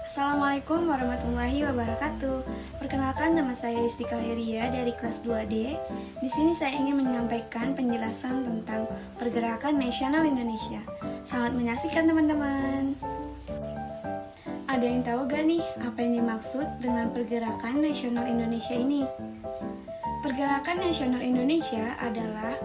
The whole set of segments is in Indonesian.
Assalamualaikum warahmatullahi wabarakatuh. Perkenalkan, nama saya Yustika Heria dari kelas 2D. Di sini saya ingin menyampaikan penjelasan tentang Pergerakan Nasional Indonesia. Selamat menyaksikan teman-teman. Ada yang tahu gak nih apa yang dimaksud dengan Pergerakan Nasional Indonesia ini? Pergerakan Nasional Indonesia adalah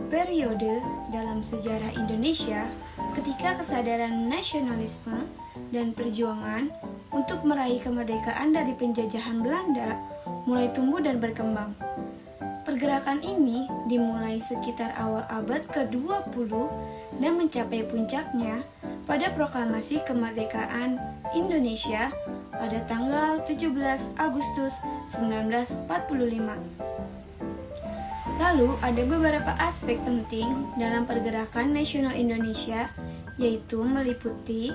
periode dalam sejarah Indonesia ketika kesadaran nasionalisme dan perjuangan untuk meraih kemerdekaan dari penjajahan Belanda mulai tumbuh dan berkembang. Pergerakan ini dimulai sekitar awal abad ke-20 dan mencapai puncaknya pada proklamasi kemerdekaan Indonesia pada tanggal 17 Agustus 1945. Lalu ada beberapa aspek penting dalam Pergerakan Nasional Indonesia, yaitu meliputi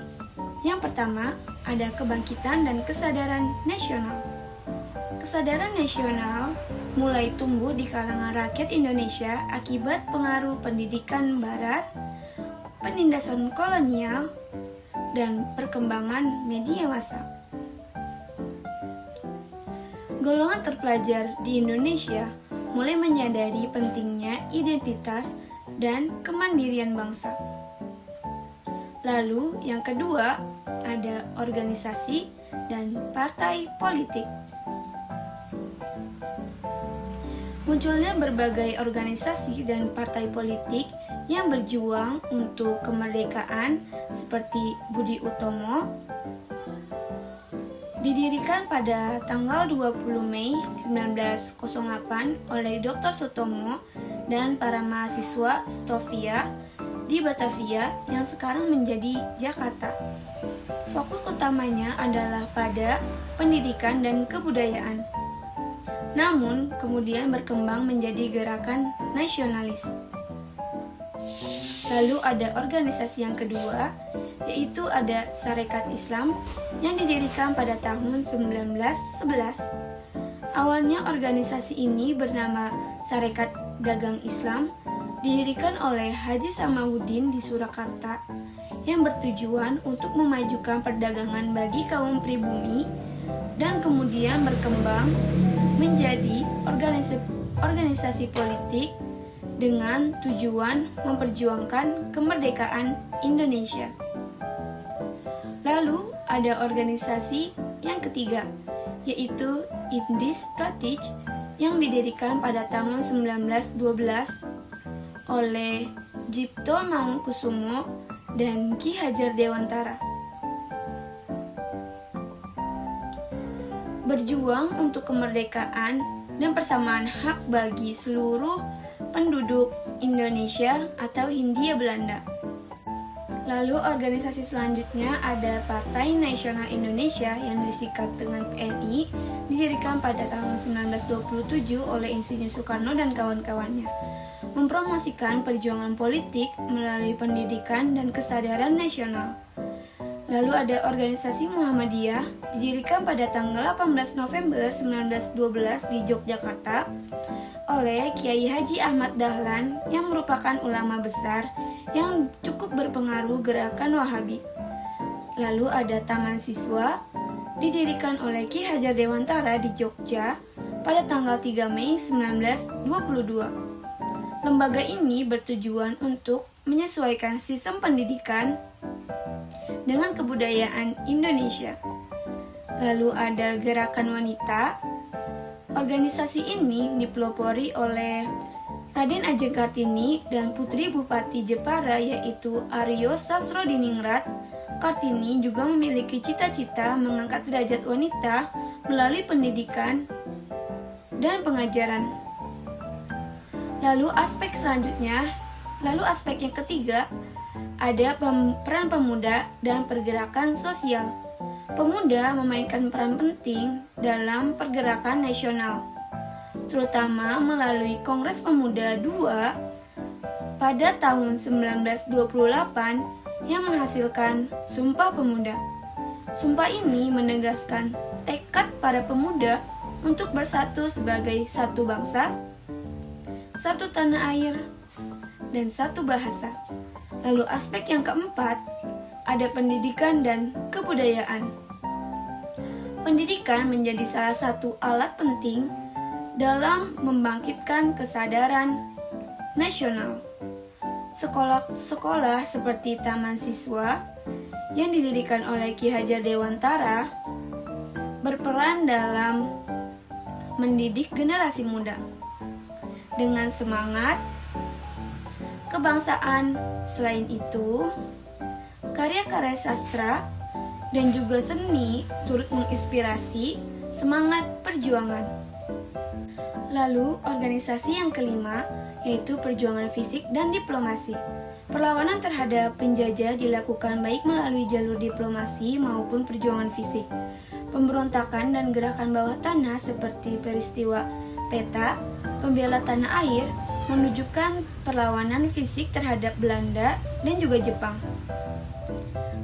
yang pertama, ada kebangkitan dan kesadaran nasional. Kesadaran nasional mulai tumbuh di kalangan rakyat Indonesia akibat pengaruh pendidikan barat, penindasan kolonial, dan perkembangan media massa. Golongan terpelajar di Indonesia mulai menyadari pentingnya identitas dan kemandirian bangsa. Lalu yang kedua, ada organisasi dan partai politik. Munculnya berbagai organisasi dan partai politik yang berjuang untuk kemerdekaan seperti Budi Utomo, didirikan pada tanggal 20 Mei 1908 oleh Dr. Sutomo dan para mahasiswa Stovia di Batavia yang sekarang menjadi Jakarta. Fokus utamanya adalah pada pendidikan dan kebudayaan. Namun, kemudian berkembang menjadi gerakan nasionalis. Lalu ada organisasi yang kedua, yaitu ada Sarekat Islam yang didirikan pada tahun 1911. Awalnya organisasi ini bernama Sarekat Dagang Islam, didirikan oleh Haji Samawuddin di Surakarta yang bertujuan untuk memajukan perdagangan bagi kaum pribumi dan kemudian berkembang menjadi organisasi politik dengan tujuan memperjuangkan kemerdekaan Indonesia. Lalu ada organisasi yang ketiga, yaitu Indis Pratic yang didirikan pada tahun 1912 oleh Cipto Mangunkusumo dan Ki Hajar Dewantara. Berjuang untuk kemerdekaan dan persamaan hak bagi seluruh penduduk Indonesia atau Hindia Belanda. Lalu organisasi selanjutnya ada Partai Nasional Indonesia yang disingkat dengan PNI, didirikan pada tahun 1927 oleh Insinyur Soekarno dan kawan-kawannya, mempromosikan perjuangan politik melalui pendidikan dan kesadaran nasional. Lalu ada organisasi Muhammadiyah, didirikan pada tanggal 18 November 1912 di Yogyakarta oleh Kiai Haji Ahmad Dahlan yang merupakan ulama besar yang cukup berpengaruh gerakan Wahabi. Lalu ada Taman Siswa, didirikan oleh Ki Hajar Dewantara di Jogja pada tanggal 3 Mei 1922. Lembaga ini bertujuan untuk menyesuaikan sistem pendidikan dengan kebudayaan Indonesia. Lalu ada Gerakan Wanita. Organisasi ini dipelopori oleh Raden Ajeng Kartini dan Putri Bupati Jepara yaitu Aryo Sasrodiningrat. Kartini juga memiliki cita-cita mengangkat derajat wanita melalui pendidikan dan pengajaran. Lalu aspek yang ketiga, ada peran pemuda dan pergerakan sosial. Pemuda memainkan peran penting dalam pergerakan nasional, terutama melalui Kongres Pemuda II pada tahun 1928 yang menghasilkan Sumpah Pemuda. Sumpah ini menegaskan tekad para pemuda untuk bersatu sebagai satu bangsa, satu tanah air, dan satu bahasa. Lalu aspek yang keempat, ada pendidikan dan kebudayaan. Pendidikan menjadi salah satu alat penting dalam membangkitkan kesadaran nasional. Sekolah-sekolah seperti Taman Siswa yang didirikan oleh Ki Hajar Dewantara berperan dalam mendidik generasi muda dengan semangat kebangsaan. Selain itu, karya-karya sastra dan juga seni turut menginspirasi semangat perjuangan. Lalu, organisasi yang kelima yaitu perjuangan fisik dan diplomasi. Perlawanan terhadap penjajah dilakukan baik melalui jalur diplomasi maupun perjuangan fisik. Pemberontakan dan gerakan bawah tanah seperti peristiwa Peta, pembela tanah air, menunjukkan perlawanan fisik terhadap Belanda dan juga Jepang.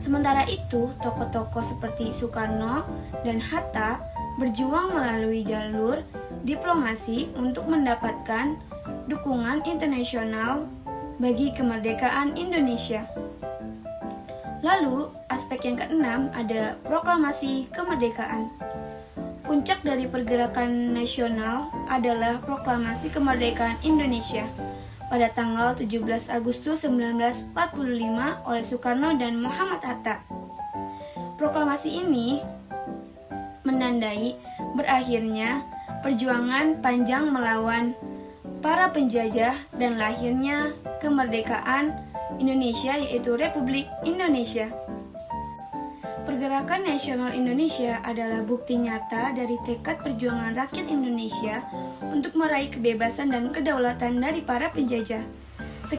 Sementara itu, tokoh-tokoh seperti Soekarno dan Hatta berjuang melalui jalur diplomasi untuk mendapatkan dukungan internasional bagi kemerdekaan Indonesia. Lalu, aspek yang keenam ada proklamasi kemerdekaan. Puncak dari pergerakan nasional adalah proklamasi kemerdekaan Indonesia pada tanggal 17 Agustus 1945 oleh Soekarno dan Muhammad Hatta. Proklamasi ini menandai berakhirnya perjuangan panjang melawan para penjajah dan lahirnya kemerdekaan Indonesia, yaitu Republik Indonesia. Pergerakan nasional Indonesia adalah bukti nyata dari tekad perjuangan rakyat Indonesia untuk meraih kebebasan dan kedaulatan dari para penjajah.